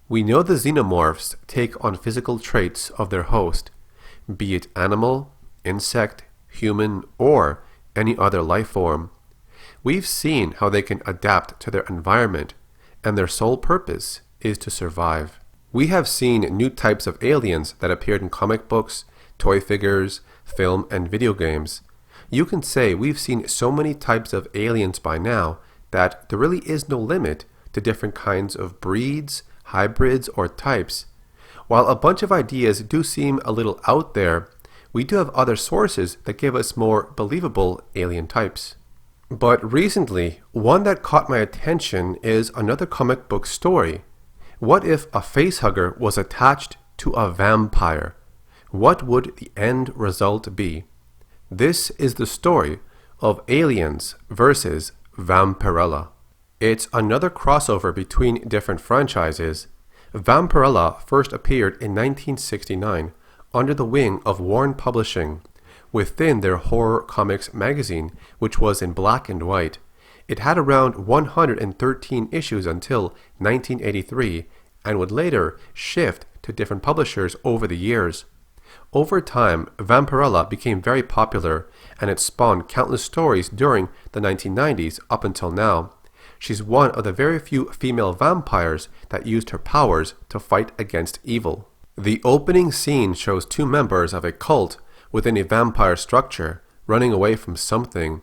We know the Xenomorphs take on physical traits of their host, be it animal, insect, human, or any other life form. We've seen how they can adapt to their environment, and their sole purpose is to survive. We have seen new types of aliens that appeared in comic books, toy figures, film, and video games. You can say we've seen so many types of aliens by now that there really is no limit to different kinds of breeds, hybrids, or types. While a bunch of ideas do seem a little out there, we do have other sources that give us more believable alien types. But recently, one that caught my attention is another comic book story. What if a facehugger was attached to a vampire? What would the end result be? This is the story of Aliens versus Vampirella. It's another crossover between different franchises. Vampirella first appeared in 1969 under the wing of Warren Publishing, within their horror comics magazine, which was in black and white. It had around 113 issues until 1983 and would later shift to different publishers over the years. Over time, Vampirella became very popular, and it spawned countless stories during the 1990s up until now. She's one of the very few female vampires that used her powers to fight against evil. The opening scene shows two members of a cult within a vampire structure running away from something.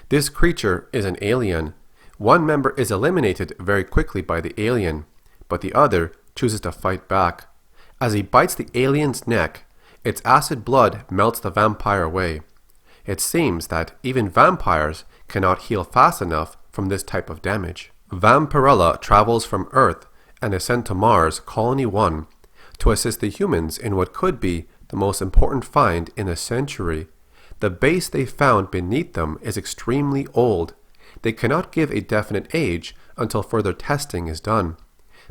This creature is an alien. One member is eliminated very quickly by the alien, but the other chooses to fight back. As he bites the alien's neck, its acid blood melts the vampire away. It seems that even vampires cannot heal fast enough from this type of damage. Vampirella travels from Earth and is sent to Mars Colony 1 to assist the humans in what could be the most important find in a century. The base they found beneath them is extremely old. They cannot give a definite age until further testing is done.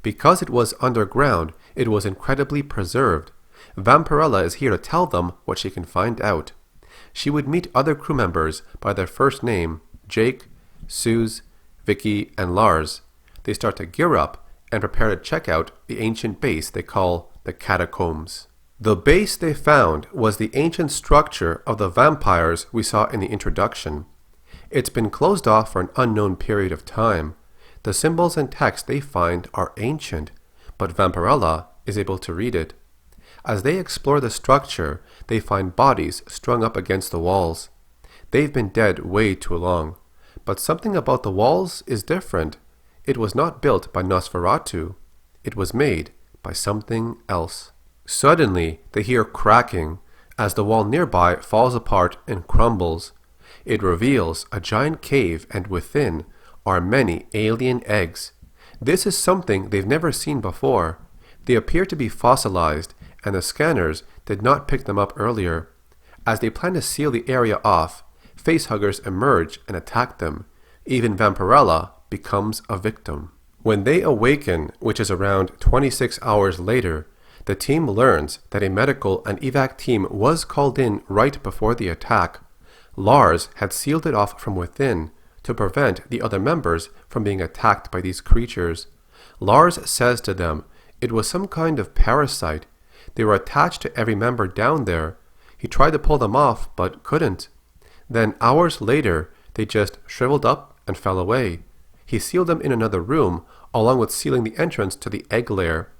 Because it was underground, it was incredibly preserved. Vampirella is here to tell them what she can find out. She would meet other crew members by their first name, Jake, Suze, Vicky, and Lars. They start to gear up and prepare to check out the ancient base they call the Catacombs. The base they found was the ancient structure of the vampires we saw in the introduction. It's been closed off for an unknown period of time. The symbols and text they find are ancient, but Vampirella is able to read it. As they explore the structure, they find bodies strung up against the walls. They've been dead way too long, but something about the walls is different. It was not built by Nosferatu. It was made by something else. Suddenly, they hear cracking as the wall nearby falls apart and crumbles. It reveals a giant cave, and within are many alien eggs. This is something they've never seen before. They appear to be fossilized, and the scanners did not pick them up earlier. As they plan to seal the area off, facehuggers emerge and attack them. Even Vampirella becomes a victim. When they awaken, which is around 26 hours later, the team learns that a medical and evac team was called in right before the attack. Lars had sealed it off from within to prevent the other members from being attacked by these creatures. Lars says to them it was some kind of parasite. They were attached to every member down there. He tried to pull them off, but couldn't. Then hours later, they just shriveled up and fell away. He sealed them in another room, along with sealing the entrance to the egg layer.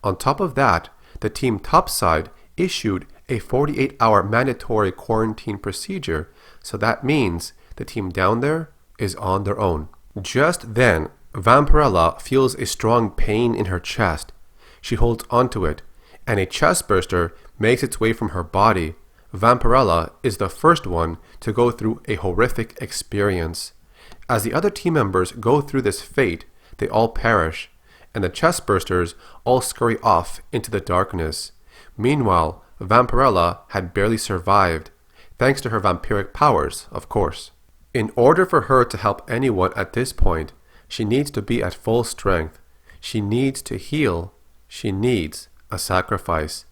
On top of that, the team topside issued a 48-hour mandatory quarantine procedure, so that means the team down there is on their own. Just then, Vampirella feels a strong pain in her chest. She holds onto it, and a chestburster makes its way from her body. Vampirella is the first one to go through a horrific experience. As the other team members go through this fate, they all perish, and the chestbursters all scurry off into the darkness. Meanwhile, Vampirella had barely survived, thanks to her vampiric powers, of course. In order for her to help anyone at this point, she needs to be at full strength. She needs to heal. She needs a sacrifice.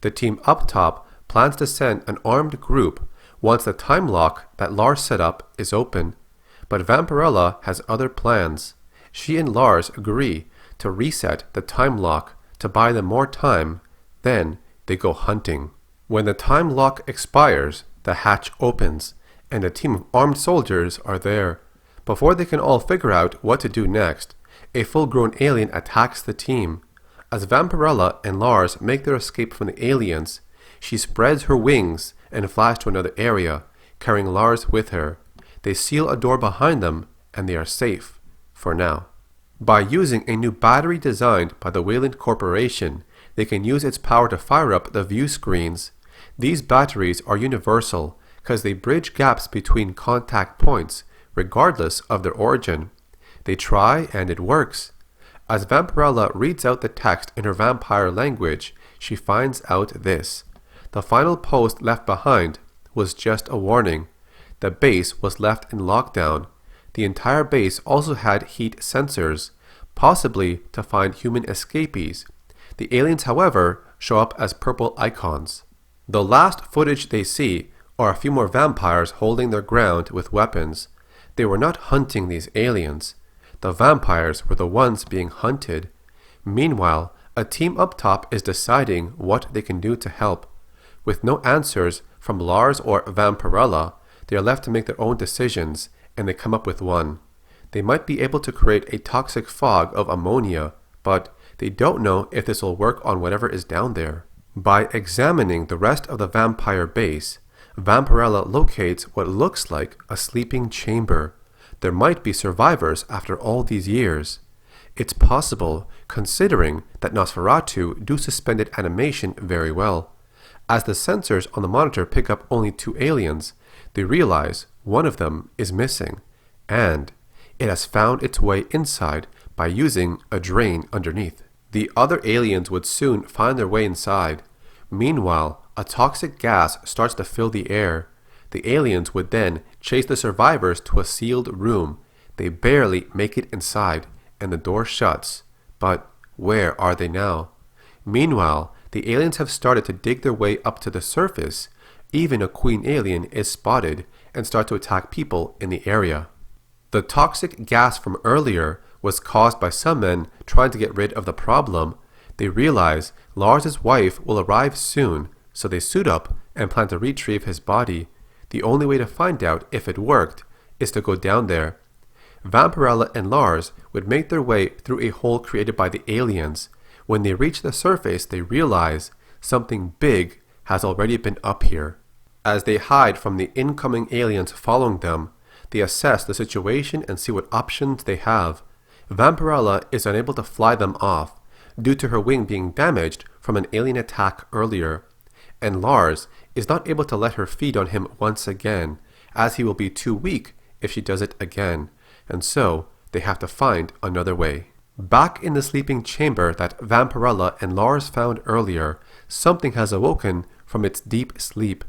The team up top plans to send an armed group once the time lock that Lars set up is open. But Vampirella has other plans. She and Lars agree to reset the time lock to buy them more time. Then they go hunting. When the time lock expires, the hatch opens, and a team of armed soldiers are there. Before they can all figure out what to do next, a full-grown alien attacks the team. As Vampirella and Lars make their escape from the aliens, she spreads her wings and flies to another area, carrying Lars with her. They seal a door behind them, and they are safe, for now. By using a new battery designed by the Wayland Corporation, they can use its power to fire up the view screens. These batteries are universal because they bridge gaps between contact points, regardless of their origin. They try and it works. As Vampirella reads out the text in her vampire language, she finds out this. The final post left behind was just a warning. The base was left in lockdown. The entire base also had heat sensors, possibly to find human escapees. The aliens, however, show up as purple icons. The last footage they see are a few more vampires holding their ground with weapons. They were not hunting these aliens. The vampires were the ones being hunted. Meanwhile, a team up top is deciding what they can do to help. With no answers from Lars or Vampirella, they are left to make their own decisions, and they come up with one. They might be able to create a toxic fog of ammonia, but they don't know if this will work on whatever is down there. By examining the rest of the vampire base, Vampirella locates what looks like a sleeping chamber. There might be survivors after all these years. It's possible, considering that Nosferatu do suspended animation very well. As the sensors on the monitor pick up only 2 aliens, they realize one of them is missing, and it has found its way inside by using a drain underneath. The other aliens would soon find their way inside. Meanwhile, a toxic gas starts to fill the air. The aliens would then chase the survivors to a sealed room. They barely make it inside, and the door shuts. But where are they now? Meanwhile, the aliens have started to dig their way up to the surface. Even a queen alien is spotted and start to attack people in the area. The toxic gas from earlier was caused by some men trying to get rid of the problem. They realize Lars' wife will arrive soon, so they suit up and plan to retrieve his body. The only way to find out if it worked is to go down there. Vampirella and Lars would make their way through a hole created by the aliens. When they reach the surface, they realize something big has already been up here. As they hide from the incoming aliens following them, they assess the situation and see what options they have. Vampirella is unable to fly them off due to her wing being damaged from an alien attack earlier, and Lars is not able to let her feed on him once again, as he will be too weak if she does it again, and so they have to find another way. Back in the sleeping chamber that Vampirella and Lars found earlier, something has awoken from its deep sleep.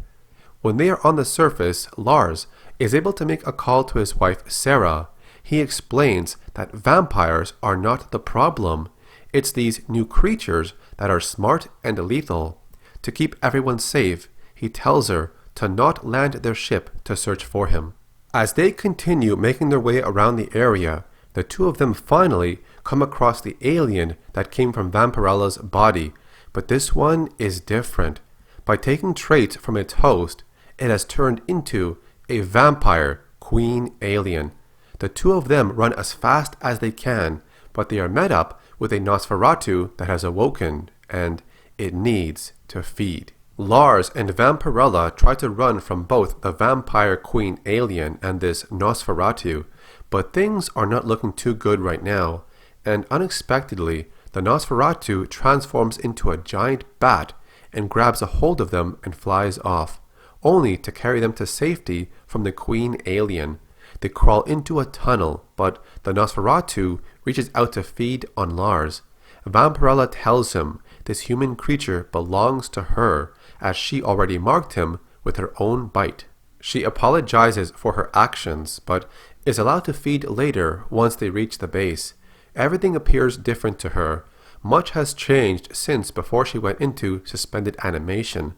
When they are on the surface, Lars is able to make a call to his wife Sarah. He explains that vampires are not the problem. It's these new creatures that are smart and lethal. To keep everyone safe, he tells her to not land their ship to search for him. As they continue making their way around the area, the two of them finally come across the alien that came from Vampirella's body, but this one is different. By taking traits from its host, it has turned into a vampire queen alien. The two of them run as fast as they can, but they are met up with a Nosferatu that has awoken, and it needs to feed. Lars and Vampirella try to run from both the vampire queen alien and this Nosferatu, but things are not looking too good right now, and unexpectedly, the Nosferatu transforms into a giant bat and grabs a hold of them and flies off, only to carry them to safety from the queen alien. They crawl into a tunnel, but the Nosferatu reaches out to feed on Lars. Vampirella tells him this human creature belongs to her, as she already marked him with her own bite. She apologizes for her actions, but is allowed to feed later once they reach the base. Everything appears different to her. Much has changed since before she went into suspended animation.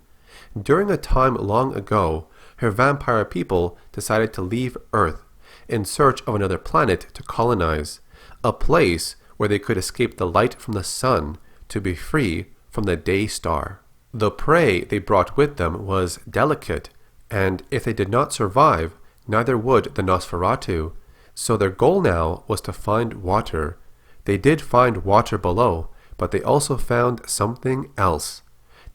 During a time long ago, her vampire people decided to leave Earth in search of another planet to colonize, a place where they could escape the light from the sun to be free from the Day Star. The prey they brought with them was delicate, and if they did not survive, neither would the Nosferatu. So their goal now was to find water. They did find water below, but they also found something else.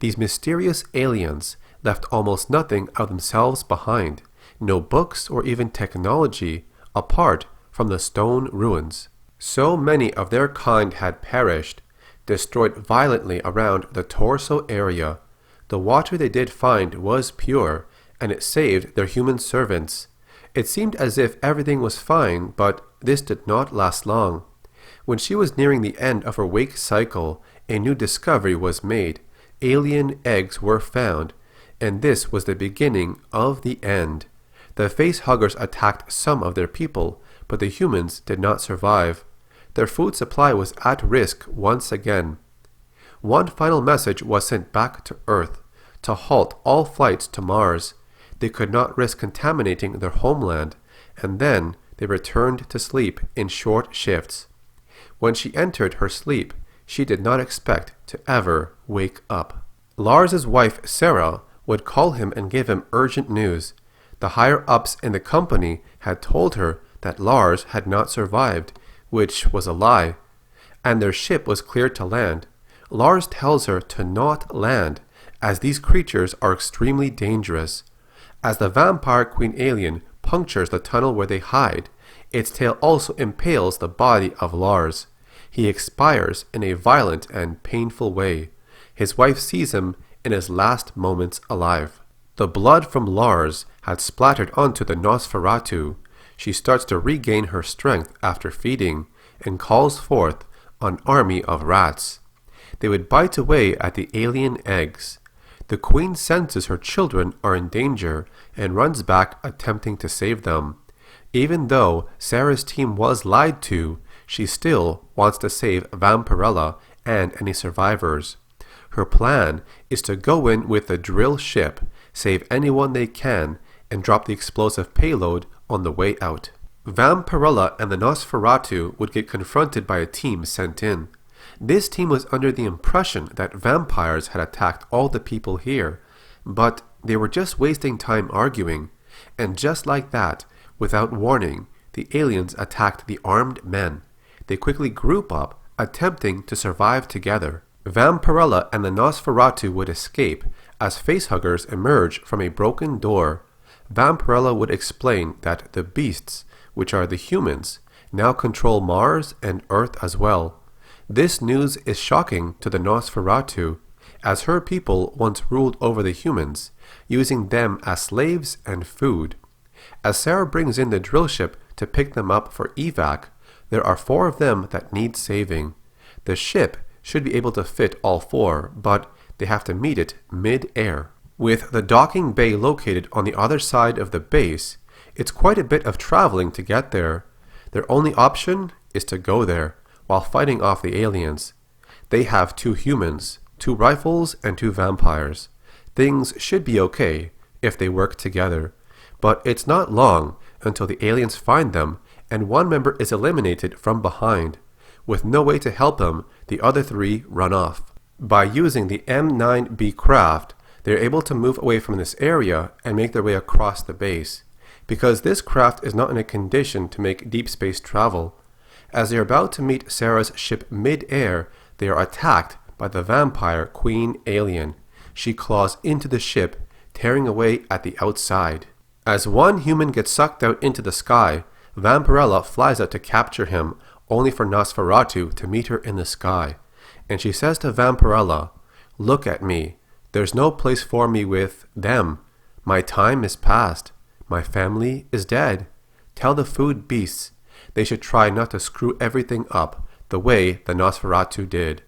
These mysterious aliens left almost nothing of themselves behind, no books or even technology, apart from the stone ruins. So many of their kind had perished, destroyed violently around the torso area. The water they did find was pure, and it saved their human servants. It seemed as if everything was fine, but this did not last long. When she was nearing the end of her wake cycle, a new discovery was made. Alien eggs were found, and this was the beginning of the end. The facehuggers attacked some of their people, but the humans did not survive. Their food supply was at risk once again. One final message was sent back to Earth, to halt all flights to Mars. They could not risk contaminating their homeland, and then they returned to sleep in short shifts. When she entered her sleep, she did not expect to ever wake up. Lars's wife, Sarah, would call him and give him urgent news. The higher-ups in the company had told her that Lars had not survived, which was a lie, and their ship was cleared to land. Lars tells her to not land, as these creatures are extremely dangerous. As the vampire queen alien punctures the tunnel where they hide, its tail also impales the body of Lars. He expires in a violent and painful way. His wife sees him in his last moments alive. The blood from Lars had splattered onto the Nosferatu. She starts to regain her strength after feeding, and calls forth an army of rats. They would bite away at the alien eggs. The queen senses her children are in danger and runs back, attempting to save them. Even though Sarah's team was lied to, she still wants to save Vampirella and any survivors. Her plan is to go in with the drill ship, save anyone they can, and drop the explosive payload on the way out. Vampirella and the Nosferatu would get confronted by a team sent in. This team was under the impression that vampires had attacked all the people here, but they were just wasting time arguing, and just like that, without warning, the aliens attacked the armed men. They quickly group up, attempting to survive together. Vampirella and the Nosferatu would escape as facehuggers emerge from a broken door. Vampirella would explain that the beasts, which are the humans, now control Mars and Earth as well. This news is shocking to the Nosferatu, as her people once ruled over the humans, using them as slaves and food. As Sarah brings in the drill ship to pick them up for evac, there are 4 of them that need saving. The ship should be able to fit all 4, but they have to meet it mid-air. With the docking bay located on the other side of the base, it's quite a bit of traveling to get there. Their only option is to go there, while fighting off the aliens. They have 2 humans, 2 rifles, and 2 vampires. Things should be okay if they work together, but it's not long until the aliens find them and one member is eliminated from behind. With no way to help him, the other 3 run off. By using the M9B craft, they are able to move away from this area and make their way across the base. Because this craft is not in a condition to make deep space travel, as they are about to meet Sarah's ship mid-air, they are attacked by the vampire queen alien. She claws into the ship, tearing away at the outside. As one human gets sucked out into the sky, Vampirella flies out to capture him, only for Nosferatu to meet her in the sky. And she says to Vampirella, "Look at me. There's no place for me with them. My time is past. My family is dead. Tell the food beasts they should try not to screw everything up the way the Nosferatu did."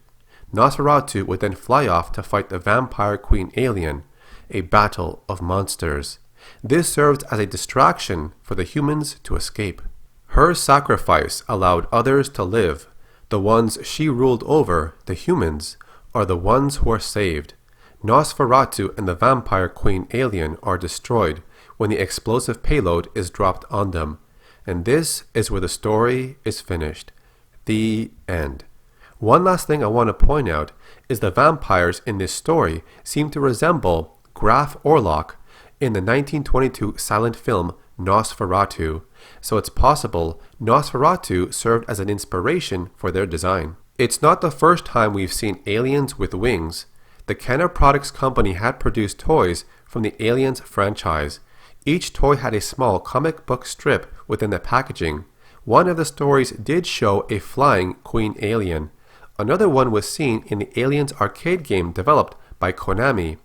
Nosferatu would then fly off to fight the vampire queen alien, a battle of monsters. This served as a distraction for the humans to escape. Her sacrifice allowed others to live. The ones she ruled over, the humans, are the ones who are saved. Nosferatu and the vampire queen alien are destroyed when the explosive payload is dropped on them. And this is where the story is finished. The end. One last thing I want to point out is the vampires in this story seem to resemble Graf Orlok in the 1922 silent film Nosferatu, so it's possible Nosferatu served as an inspiration for their design. It's not the first time we've seen aliens with wings. The Kenner Products Company had produced toys from the Aliens franchise. Each toy had a small comic book strip within the packaging. One of the stories did show a flying queen alien. Another one was seen in the Aliens arcade game developed by Konami.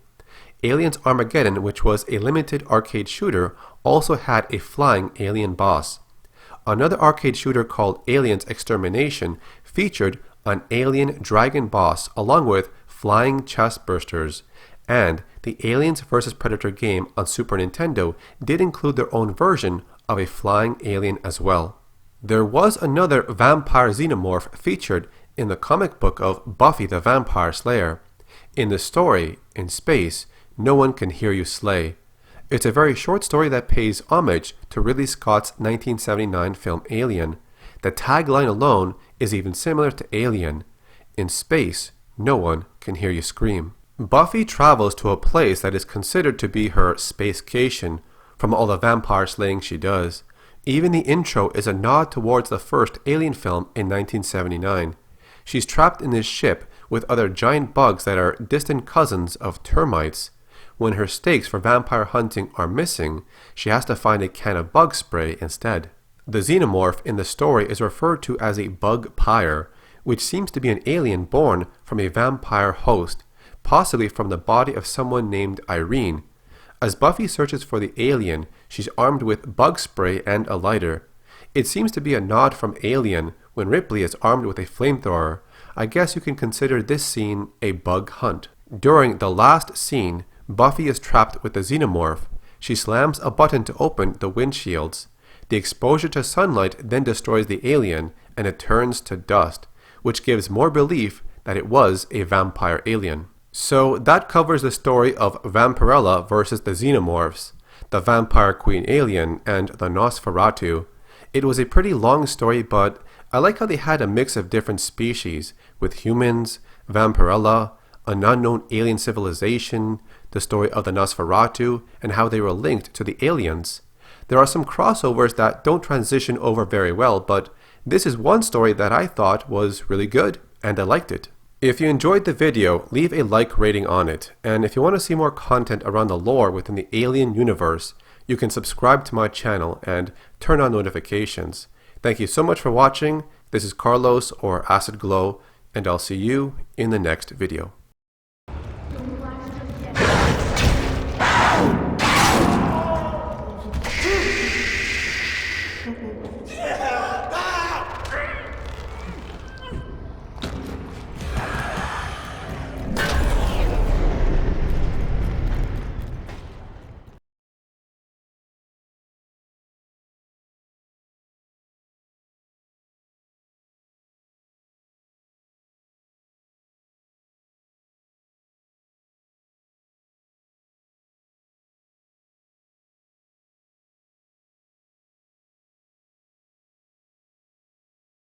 Aliens Armageddon, which was a limited arcade shooter, also had a flying alien boss. Another arcade shooter called Aliens Extermination featured an alien dragon boss along with flying chestbursters. And the Aliens vs. Predator game on Super Nintendo did include their own version of a flying alien as well. There was another vampire xenomorph featured in the comic book of Buffy the Vampire Slayer. In the story, in space, no one can hear you slay. It's a very short story that pays homage to Ridley Scott's 1979 film Alien. The tagline alone is even similar to Alien. In space, no one can hear you scream. Buffy travels to a place that is considered to be her spacecation from all the vampire slaying she does. Even the intro is a nod towards the first Alien film in 1979. She's trapped in this ship with other giant bugs that are distant cousins of termites. When her stakes for vampire hunting are missing, she has to find a can of bug spray instead. The xenomorph in the story is referred to as a bug pyre, which seems to be an alien born from a vampire host, possibly from the body of someone named Irene. As Buffy searches for the alien, she's armed with bug spray and a lighter. It seems to be a nod from Alien when Ripley is armed with a flamethrower. I guess you can consider this scene a bug hunt. During the last scene, Buffy is trapped with the xenomorph. She slams a button to open the windshields. The exposure to sunlight then destroys the alien and it turns to dust, which gives more belief that it was a vampire alien. So that covers the story of Vampirella versus the Xenomorphs, the Vampire Queen Alien, and the Nosferatu. It was a pretty long story, but I like how they had a mix of different species, with humans, Vampirella, an unknown alien civilization, the story of the Nosferatu, and how they were linked to the aliens. There are some crossovers that don't transition over very well, but this is one story that I thought was really good, and I liked it. If you enjoyed the video, leave a like rating on it, and if you want to see more content around the lore within the Alien universe, you can subscribe to my channel and turn on notifications. Thank you so much for watching. This is Carlos or Acid Glow, and I'll see you in the next video.